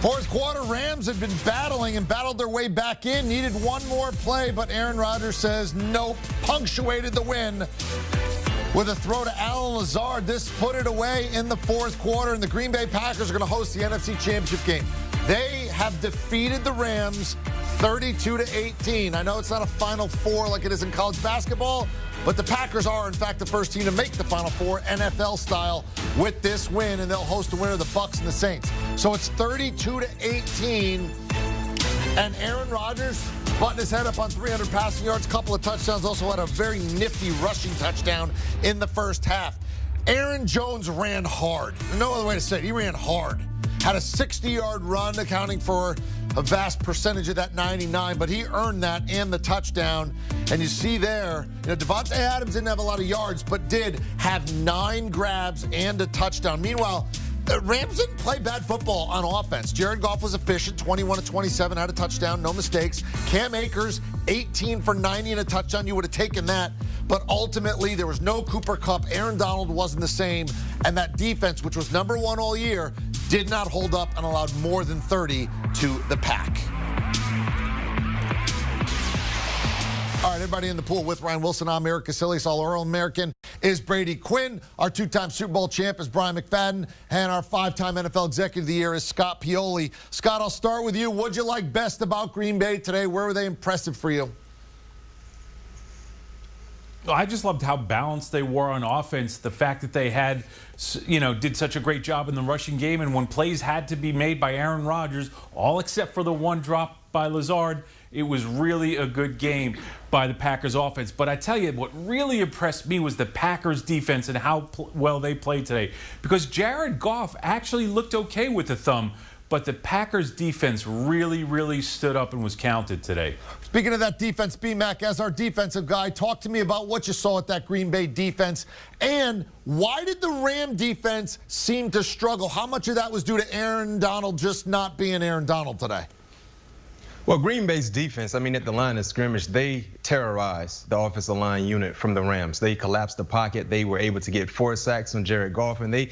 Fourth quarter, Rams had been battling and battled their way back in. Needed one more play, but Aaron Rodgers says nope. Punctuated the win with a throw to Allen Lazard. This put it away in the fourth quarter, and the Green Bay Packers are going to host the NFC Championship game. They have defeated the Rams 32-18. I know it's not a Final Four like it is in college basketball, but the Packers are, in fact, the first team to make the Final Four NFL style with this win, and they'll host the winner of the Bucs and the Saints. So it's 32-18, and Aaron Rodgers buttoned his head up on 300 passing yards, couple of touchdowns, also had a very nifty rushing touchdown in the first half. Aaron Jones ran hard. No other way to say it. He ran hard. Had a 60-yard run, accounting for a vast percentage of that 99, but he earned that and the touchdown. And you see there, Davante Adams didn't have a lot of yards, but did have 9 grabs and a touchdown. Meanwhile, the Rams didn't play bad football on offense. Jared Goff was efficient, 21 of 27, had a touchdown, no mistakes. Cam Akers, 18 for 90 and a touchdown. You would have taken that. But ultimately, there was no Cooper Kupp. Aaron Donald wasn't the same. And that defense, which was number 1 all year, did not hold up and allowed more than 30 to the Pack. All right, everybody in the pool with Ryan Wilson. I'm Eric Casillas. All-American is Brady Quinn. Our 2-time Super Bowl champ is Brian McFadden. And our 5-time NFL Executive of the Year is Scott Pioli. Scott, I'll start with you. What'd you like best about Green Bay today? Where were they impressive for you? I just loved how balanced they were on offense. The fact that they had, did such a great job in the rushing game. And when plays had to be made by Aaron Rodgers, all except for the one drop by Lazard, it was really a good game by the Packers offense. But I tell you, what really impressed me was the Packers defense and how well they played today. Because Jared Goff actually looked okay with the thumb, but the Packers defense really, really stood up and was counted today. Speaking of that defense, B-Mac, as our defensive guy, talk to me about what you saw at that Green Bay defense. And why did the Ram defense seem to struggle? How much of that was due to Aaron Donald just not being Aaron Donald today? Well, Green Bay's defense, at the line of scrimmage, they terrorized the offensive line unit from the Rams. They collapsed the pocket. They were able to get 4 sacks on Jared Goff, and they,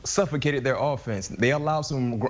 suffocated their offense. They allowed some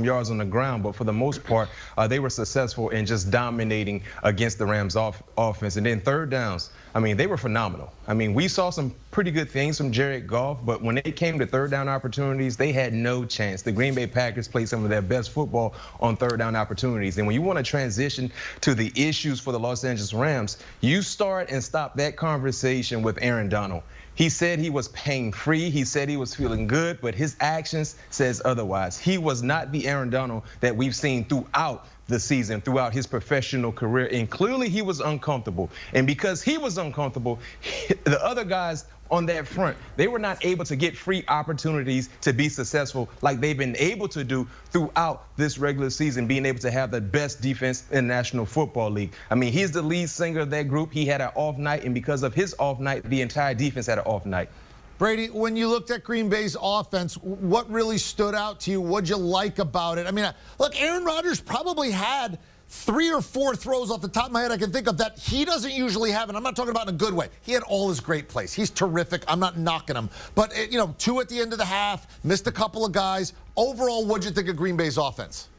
yards on the ground, but for the most part, they were successful in just dominating against the Rams offense. And then third downs, they were phenomenal. We saw some pretty good things from Jared Goff, but when it came to third down opportunities, they had no chance. The Green Bay Packers played some of their best football on third down opportunities. And when you want to transition to the issues for the Los Angeles Rams, you start and stop that conversation with Aaron Donald. He said he was pain-free. He said he was feeling good, but his actions says otherwise. He was not the Aaron Donald that we've seen throughout the season, throughout his professional career, and clearly he was uncomfortable. And because he was uncomfortable, the other guys on that front, they were not able to get free opportunities to be successful like they've been able to do throughout this regular season, being able to have the best defense in the National Football League. He's the lead singer of that group. He had an off night, and because of his off night, the entire defense had an off night. Brady, when you looked at Green Bay's offense, what really stood out to you? What'd you like about it? Look, Aaron Rodgers probably had 3 or 4 throws off the top of my head I can think of that he doesn't usually have, and I'm not talking about in a good way. He had all his great plays. He's terrific. I'm not knocking him. But, 2 at the end of the half, missed a couple of guys. Overall, what'd you think of Green Bay's offense?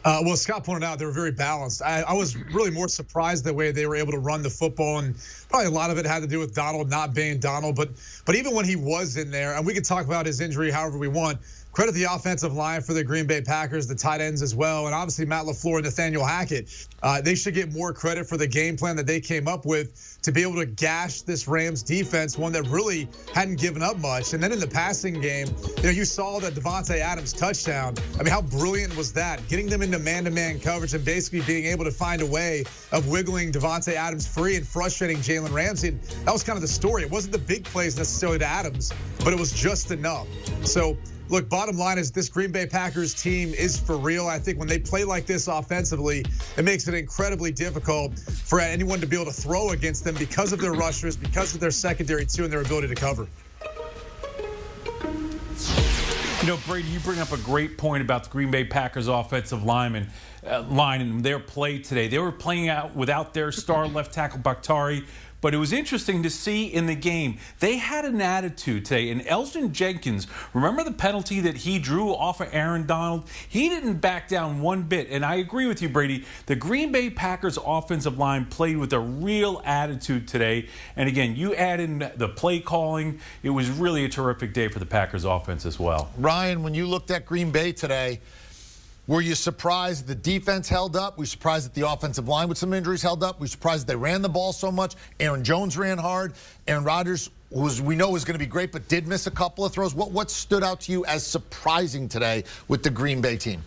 Well, Scott pointed out they were very balanced. I was really more surprised the way they were able to run the football, and probably a lot of it had to do with Donald not being Donald. But even when he was in there, and we could talk about his injury however we want, credit the offensive line for the Green Bay Packers, the tight ends as well, and obviously Matt LaFleur and Nathaniel Hackett. They should get more credit for the game plan that they came up with to be able to gash this Rams defense, one that really hadn't given up much. And then in the passing game, you saw that Davante Adams touchdown. How brilliant was that? Getting them into man-to-man coverage and basically being able to find a way of wiggling Davante Adams free and frustrating Jalen Ramsey. And that was kind of the story. It wasn't the big plays necessarily to Adams, but it was just enough. So, look, bottom line is this Green Bay Packers team is for real. I think when they play like this offensively, it makes it incredibly difficult for anyone to be able to throw against them because of their rushers, because of their secondary too, and their ability to cover. Brady, you bring up a great point about the Green Bay Packers offensive linemen. line in their play today. They were playing out without their star left tackle Bakhtari. But it was interesting to see in the game, they had an attitude today. And Elgin Jenkins, remember the penalty that he drew off of Aaron Donald? He didn't back down one bit. And I agree with you, Brady. The Green Bay Packers offensive line played with a real attitude today. And again, you add in the play calling. It was really a terrific day for the Packers offense as well. Ryan, when you looked at Green Bay today, were you surprised the defense held up? Were you surprised that the offensive line with some injuries held up? Were you surprised that they ran the ball so much? Aaron Jones ran hard. Aaron Rodgers, we know was going to be great, but did miss a couple of throws. What stood out to you as surprising today with the Green Bay team?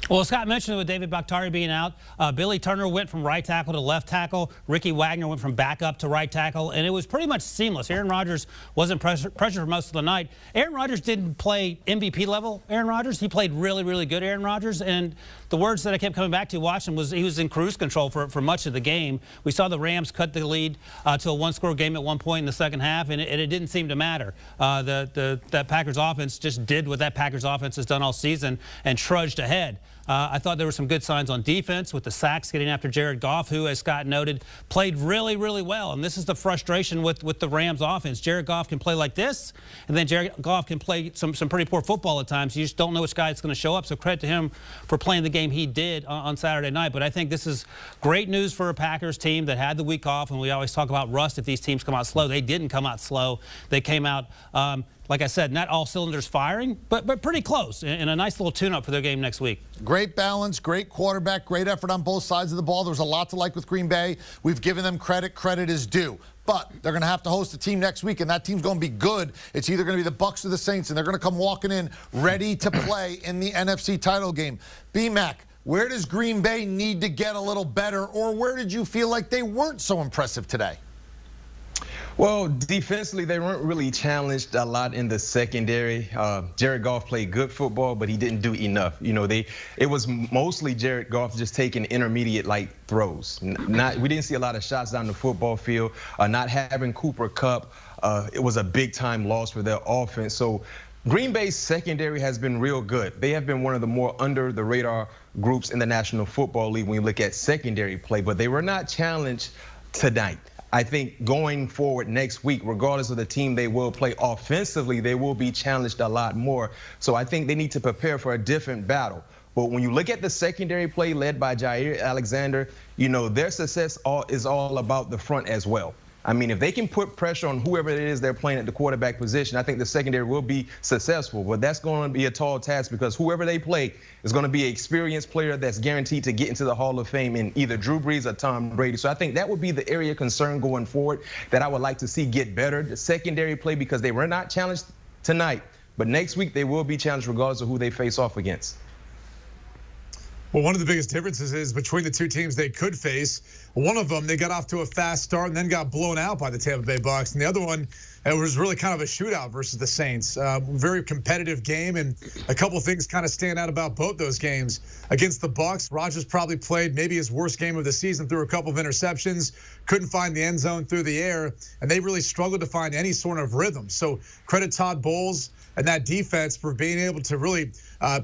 Well, Scott mentioned it with David Bakhtari being out. Billy Turner went from right tackle to left tackle. Ricky Wagner went from backup to right tackle, and it was pretty much seamless. Aaron Rodgers wasn't pressured for most of the night. Aaron Rodgers didn't play MVP level Aaron Rodgers. He played really, really good Aaron Rodgers, and the words that I kept coming back to watching was he was in cruise control for much of the game. We saw the Rams cut the lead to a one-score game at one point in the second half, and it didn't seem to matter. That Packers offense just did what that Packers offense has done all season and trudged ahead. I thought there were some good signs on defense with the sacks getting after Jared Goff, who, as Scott noted, played really, really well. And this is the frustration with the Rams offense. Jared Goff can play like this, and then Jared Goff can play some pretty poor football at times. You just don't know which guy is going to show up. So credit to him for playing the game he did on Saturday night. But I think this is great news for a Packers team that had the week off. And we always talk about rust if these teams come out slow. They didn't come out slow. They came out like I said, not all cylinders firing, but pretty close, and a nice little tune-up for their game next week. Great balance, great quarterback, great effort on both sides of the ball. There was a lot to like with Green Bay. We've given them credit. Credit is due. But they're going to have to host a team next week, and that team's going to be good. It's either going to be the Bucs or the Saints, and they're going to come walking in ready to play in the NFC title game. B-Mac, where does Green Bay need to get a little better, or where did you feel like they weren't so impressive today? Well, defensively, they weren't really challenged a lot in the secondary. Jared Goff played good football, but he didn't do enough. You know, it was mostly Jared Goff just taking intermediate-like throws. We didn't see a lot of shots down the football field. Not having Cooper Kupp, it was a big-time loss for their offense. So Green Bay's secondary has been real good. They have been one of the more under-the-radar groups in the National Football League when you look at secondary play, but they were not challenged tonight. I think going forward next week, regardless of the team they will play offensively, they will be challenged a lot more. So I think they need to prepare for a different battle. But when you look at the secondary play led by Jair Alexander, you know, their success is all about the front as well. I mean, if they can put pressure on whoever it is they're playing at the quarterback position, I think the secondary will be successful. But that's going to be a tall task because whoever they play is going to be an experienced player that's guaranteed to get into the Hall of Fame in either Drew Brees or Tom Brady. So I think that would be the area of concern going forward that I would like to see get better. The secondary play, because they were not challenged tonight. But next week they will be challenged regardless of who they face off against. Well, one of the biggest differences is between the two teams they could face. One of them, they got off to a fast start and then got blown out by the Tampa Bay Bucs. And the other one, it was really kind of a shootout versus the Saints. Very competitive game, and a couple of things kind of stand out about both those games. Against the Bucs, Rodgers probably played maybe his worst game of the season, threw a couple of interceptions, couldn't find the end zone through the air, and they really struggled to find any sort of rhythm. So credit Todd Bowles and that defense for being able to really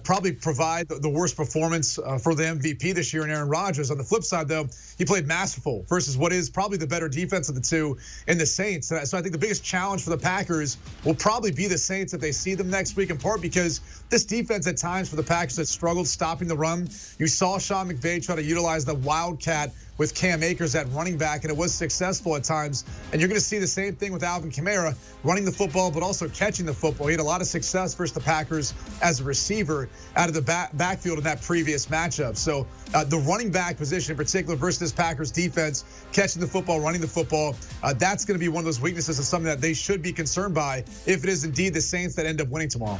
probably provide the worst performance for the MVP this year in Aaron Rodgers. On the flip side, though, he played masterful versus what is probably the better defense of the two in the Saints. So I think the biggest challenge for the Packers will probably be the Saints if they see them next week, in part because this defense at times for the Packers has struggled stopping the run. You saw Sean McVay try to utilize the Wildcat with Cam Akers at running back, and it was successful at times. And you're going to see the same thing with Alvin Kamara, running the football, but also catching the football. He had a lot of success versus the Packers as a receiver out of the backfield in that previous matchup. So the running back position in particular versus this Packers defense, catching the football, running the football, that's going to be one of those weaknesses and something that they should be concerned by if it is indeed the Saints that end up winning tomorrow.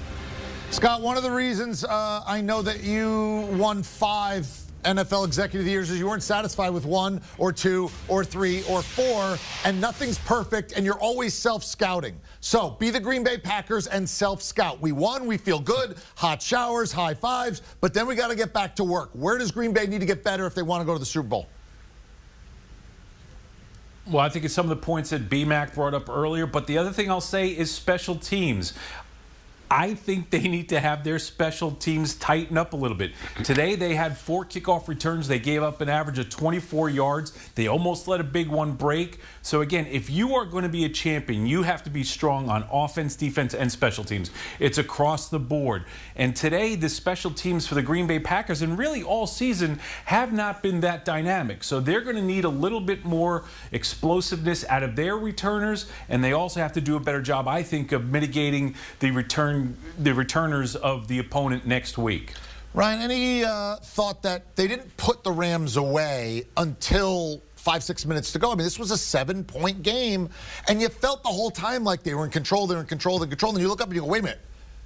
Scott, one of the reasons I know that you won 5 NFL Executive of the Years is you weren't satisfied with 1 or 2 or 3 or 4, and nothing's perfect, and you're always self-scouting. So be the Green Bay Packers and self-scout. We won, we feel good, hot showers, high fives, but then we got to get back to work. Where does Green Bay need to get better if they want to go to the Super Bowl? Well, I think it's some of the points that B-Mac brought up earlier, but the other thing I'll say is special teams. I think they need to have their special teams tighten up a little bit. Today they had 4 kickoff returns. They gave up an average of 24 yards. They almost let a big one break. So again, if you are going to be a champion, you have to be strong on offense, defense, and special teams. It's across the board. And today the special teams for the Green Bay Packers, and really all season, have not been that dynamic. So they're going to need a little bit more explosiveness out of their returners, and they also have to do a better job, I think, of mitigating the returners of the opponent next week. Ryan, any thought that they didn't put the Rams away until 5-6 minutes to go? I mean, this was a 7-point game, and you felt the whole time like they were in control, and you look up and you go, wait a minute,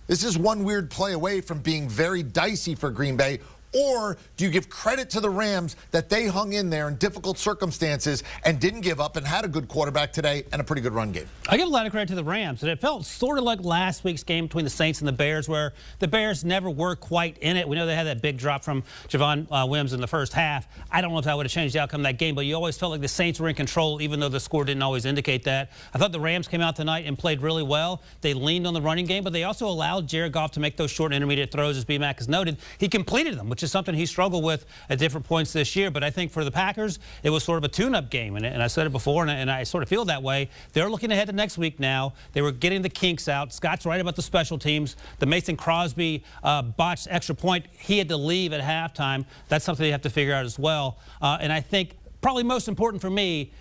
this is one weird play away from being very dicey for Green Bay. Or do you give credit to the Rams that they hung in there in difficult circumstances and didn't give up and had a good quarterback today and a pretty good run game? I give a lot of credit to the Rams. And it felt sort of like last week's game between the Saints and the Bears, where the Bears never were quite in it. We know they had that big drop from Javon Wims in the first half. I don't know if that would have changed the outcome of that game, but you always felt like the Saints were in control, even though the score didn't always indicate that. I thought the Rams came out tonight and played really well. They leaned on the running game, but they also allowed Jared Goff to make those short and intermediate throws, as B-Mac has noted. He completed them, which is something he struggled with at different points this year. But I think for the Packers, it was sort of a tune-up game. And I said it before, and I sort of feel that way. They're looking ahead to next week now. They were getting the kinks out. Scott's right about the special teams. The Mason Crosby botched extra point. He had to leave at halftime. That's something they have to figure out as well. And I think probably most important for me,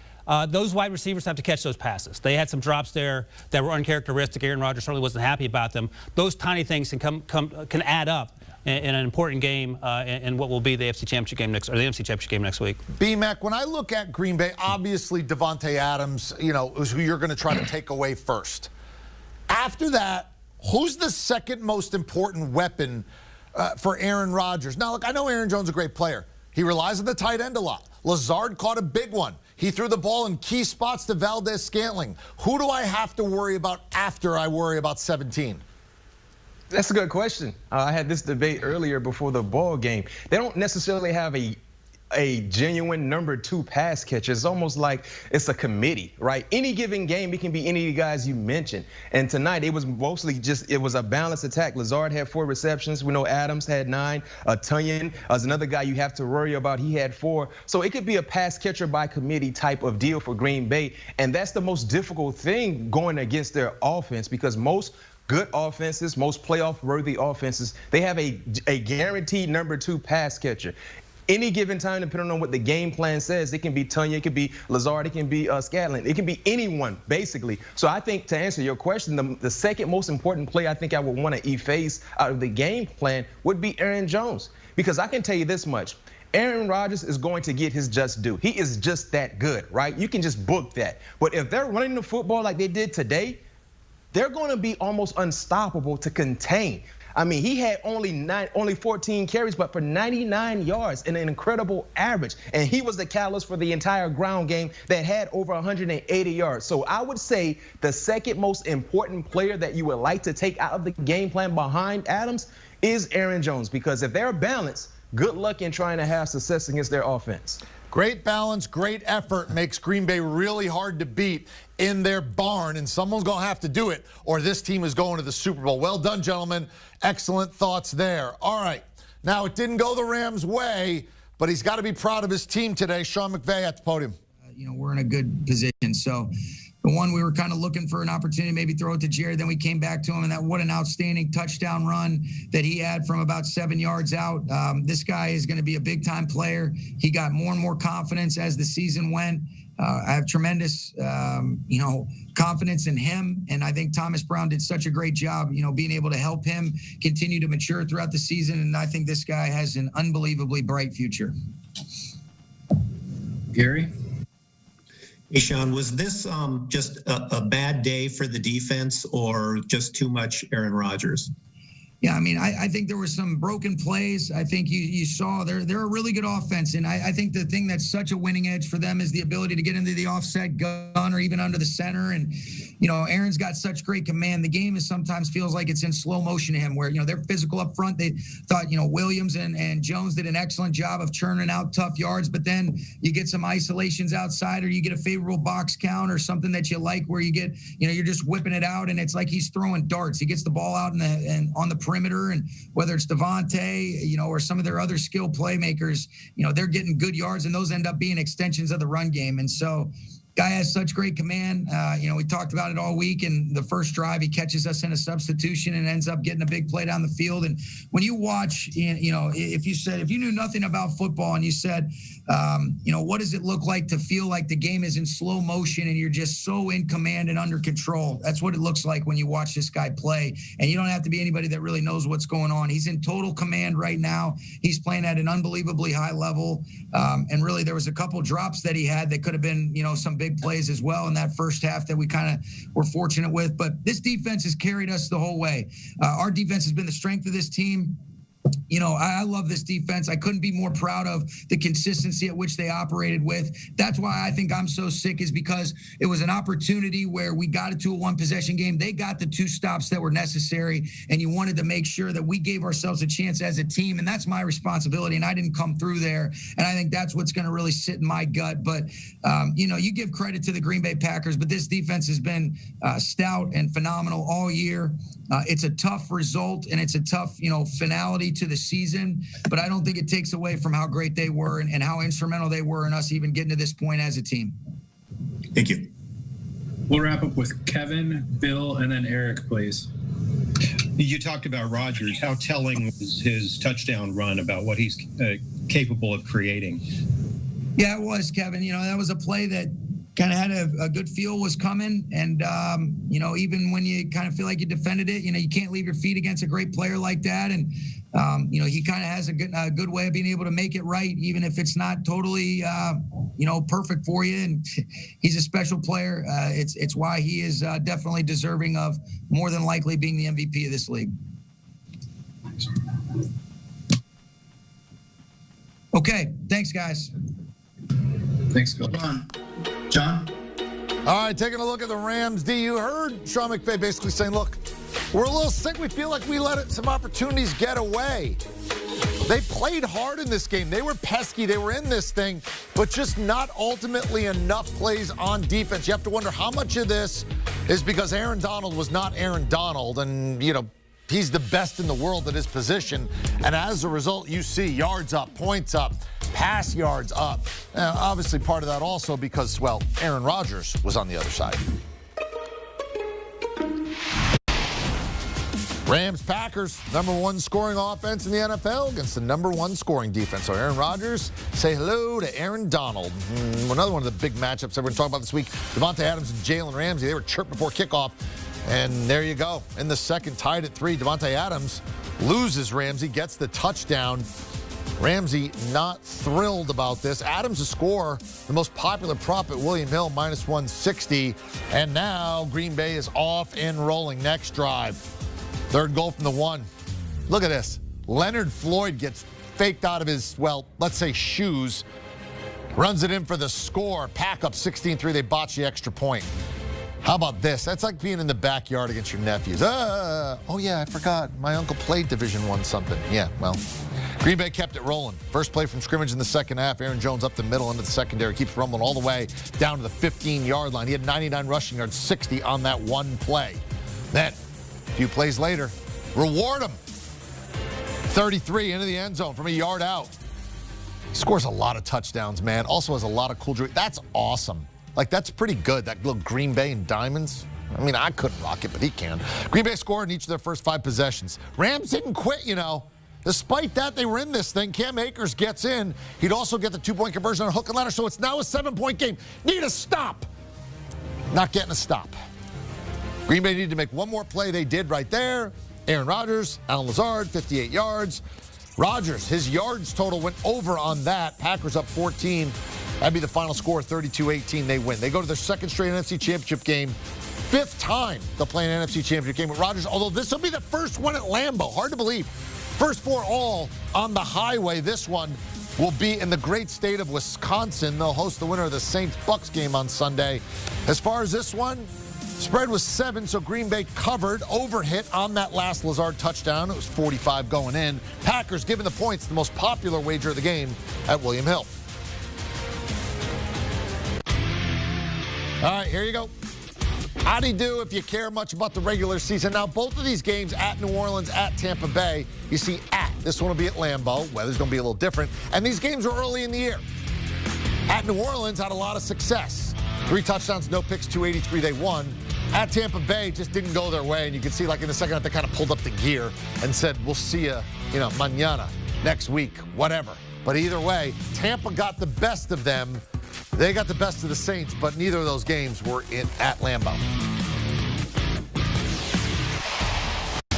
those wide receivers have to catch those passes. They had some drops there that were uncharacteristic. Aaron Rodgers certainly wasn't happy about them. Those tiny things can add up in an important game in what will be the NFC Championship game next week. B-Mac, when I look at Green Bay, obviously Devontae Adams, is who you're going to try to take away first. After that, who's the second most important weapon for Aaron Rodgers? Now, look, I know Aaron Jones is a great player. He relies on the tight end a lot. Lazard caught a big one. He threw the ball in key spots to Valdez-Scantling. Who do I have to worry about after I worry about 17? That's a good question. I had this debate earlier before the ball game. They don't necessarily have a genuine number 2 pass catcher. It's almost like it's a committee, right? Any given game, it can be any of the guys you mentioned. And tonight, it was mostly it was a balanced attack. Lazard had 4 receptions. We know Adams had 9. Tunyon is another guy you have to worry about. He had 4. So it could be a pass catcher by committee type of deal for Green Bay. And that's the most difficult thing going against their offense, because most good offenses, most playoff-worthy offenses, they have a guaranteed number 2 pass catcher. Any given time, depending on what the game plan says, it can be Tunyon, it can be Lazard, it can be Scantling, it can be anyone, basically. So I think, to answer your question, the second most important play I think I would want to efface out of the game plan would be Aaron Jones. Because I can tell you this much. Aaron Rodgers is going to get his just due. He is just that good, right? You can just book that. But if they're running the football like they did today, they're going to be almost unstoppable to contain. I mean, he had only 14 carries, but for 99 yards and an incredible average. And he was the catalyst for the entire ground game that had over 180 yards. So I would say the second most important player that you would like to take out of the game plan behind Adams is Aaron Jones, because if they're balanced, good luck in trying to have success against their offense. Great balance, great effort makes Green Bay really hard to beat in their barn, and someone's going to have to do it, or this team is going to the Super Bowl. Well done, gentlemen. Excellent thoughts there. All right. Now, it didn't go the Rams' way, but he's got to be proud of his team today. Sean McVay at the podium. We're in a good position. So the one we were kind of looking for an opportunity, maybe throw it to Jared. Then we came back to him, and what an outstanding touchdown run that he had from about 7 yards out. This guy is going to be a big-time player. He got more and more confidence as the season went. I have tremendous, confidence in him. And I think Thomas Brown did such a great job, being able to help him continue to mature throughout the season. And I think this guy has an unbelievably bright future. Gary? Hey, Sean, was this just a bad day for the defense or just too much Aaron Rodgers? Yeah, I mean, I think there were some broken plays. I think you saw they're a really good offense. And I think the thing that's such a winning edge for them is the ability to get into the offset gun or even under the center. And, Aaron's got such great command. The game sometimes feels like it's in slow motion to him, where, they're physical up front. They thought, Williams and Jones did an excellent job of churning out tough yards, but then you get some isolations outside, or you get a favorable box count or something that you like, where you get, you're just whipping it out, and it's like he's throwing darts. He gets the ball out and on the perimeter, and whether it's Devontae, or some of their other skill playmakers, they're getting good yards, and those end up being extensions of the run game. And so guy has such great command. We talked about it all week. And the first drive, he catches us in a substitution and ends up getting a big play down the field. And when you watch, if you knew nothing about football and you said, what does it look like to feel like the game is in slow motion and you're just so in command and under control? That's what it looks like when you watch this guy play. And you don't have to be anybody that really knows what's going on. He's in total command right now. He's playing at an unbelievably high level. And really, there was a couple drops that he had that could have been, some big plays as well in that first half that we kind of were fortunate with. But this defense has carried us the whole way. Our defense has been the strength of this team. I love this defense. I couldn't be more proud of the consistency at which they operated with. That's why I think I'm so sick, is because it was an opportunity where we got it to a one-possession game. They got the 2 stops that were necessary, and you wanted to make sure that we gave ourselves a chance as a team, and that's my responsibility, and I didn't come through there, and I think that's what's going to really sit in my gut. But, you give credit to the Green Bay Packers, but this defense has been stout and phenomenal all year. It's a tough result, and it's a tough, finality to the season, but I don't think it takes away from how great they were and how instrumental they were in us even getting to this point as a team. Thank you. We'll wrap up with Kevin, Bill, and then Eric, please. You talked about Rodgers. How telling was his touchdown run about what he's capable of creating? Yeah, it was, Kevin. That was a play that kind of had a good feel was coming. And, even when you kind of feel like you defended it, you can't leave your feet against a great player like that. And, he kind of has a good way of being able to make it right, even if it's not totally, perfect for you. And he's a special player. It's why he is definitely deserving of more than likely being the MVP of this league. Okay. Thanks, guys. Thanks, Bill. John? All right, taking a look at the Rams. D, you heard Sean McVay basically saying, look, we're a little sick. We feel like we let some opportunities get away. They played hard in this game. They were pesky. They were in this thing, but just not ultimately enough plays on defense. You have to wonder how much of this is because Aaron Donald was not Aaron Donald, and, he's the best in the world at his position. And as a result, you see yards up, points up, pass yards up. Obviously, part of that also because, Aaron Rodgers was on the other side. Rams-Packers, #1 scoring offense in the NFL against the #1 scoring defense. So Aaron Rodgers, say hello to Aaron Donald. Another one of the big matchups that we're going to talk about this week. Davante Adams and Jalen Ramsey, they were chirped before kickoff. And there you go. In the second, tied at 3, Davante Adams loses Ramsey, gets the touchdown. Ramsey not thrilled about this. Adams to score, the most popular prop at William Hill, -160. And now Green Bay is off and rolling. Next drive. 3rd goal from the 1. Look at this. Leonard Floyd gets faked out of his, let's say shoes. Runs it in for the score. Pack up 16-3. They botch the extra point. How about this? That's like being in the backyard against your nephews. Oh, yeah, I forgot. My uncle played Division I something. Yeah, Green Bay kept it rolling. First play from scrimmage in the second half. Aaron Jones up the middle into the secondary. Keeps rumbling all the way down to the 15-yard line. He had 99 rushing yards, 60 on that one play. Then, a few plays later, reward him. 33 into the end zone from a yard out. He scores a lot of touchdowns, man. Also has a lot of cool jewelry. That's awesome. That's pretty good, that little Green Bay and diamonds. I mean, I couldn't rock it, but he can. Green Bay scored in each of their first 5 possessions. Rams didn't quit, Despite that, they were in this thing. Cam Akers gets in. He'd also get the 2-point conversion on a hook and ladder, so it's now a 7-point game. Need a stop. Not getting a stop. Green Bay needed to make one more play. They did right there. Aaron Rodgers, Allen Lazard, 58 yards. Rodgers, his yards total went over on that. Packers up 14. That'd be the final score, 32-18. They win. They go to their second straight NFC Championship game. 5th time they'll play an NFC Championship game with Rodgers, although this will be the first one at Lambeau. Hard to believe. First 4 all on the highway. This one will be in the great state of Wisconsin. They'll host the winner of the Saints-Bucks game on Sunday. As far as this one, Spread was 7, so Green Bay covered, overhit on that last Lazard touchdown. It was 45 going in. Packers given the points, the most popular wager of the game at William Hill. All right, here you go. How do you do if you care much about the regular season? Now, both of these games at New Orleans, at Tampa Bay, you see at. This one will be at Lambeau. Weather's going to be a little different. And these games are early in the year. At New Orleans, had a lot of success. 3 touchdowns, no picks, 283, they won. At Tampa Bay, just didn't go their way. And you can see, like, in the second half, they kind of pulled up the gear and said, we'll see you, mañana, next week, whatever. But either way, Tampa got the best of them. They got the best of the Saints, but neither of those games were at Lambeau.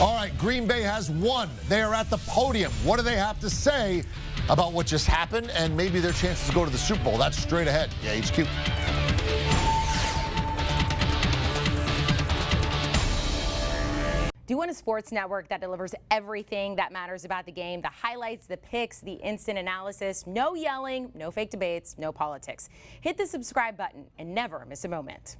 All right, Green Bay has won. They are at the podium. What do they have to say about what just happened and maybe their chances to go to the Super Bowl? That's straight ahead. Yeah, HQ. Do you want a sports network that delivers everything that matters about the game? The highlights, the picks, the instant analysis, no yelling, no fake debates, no politics. Hit the subscribe button and never miss a moment.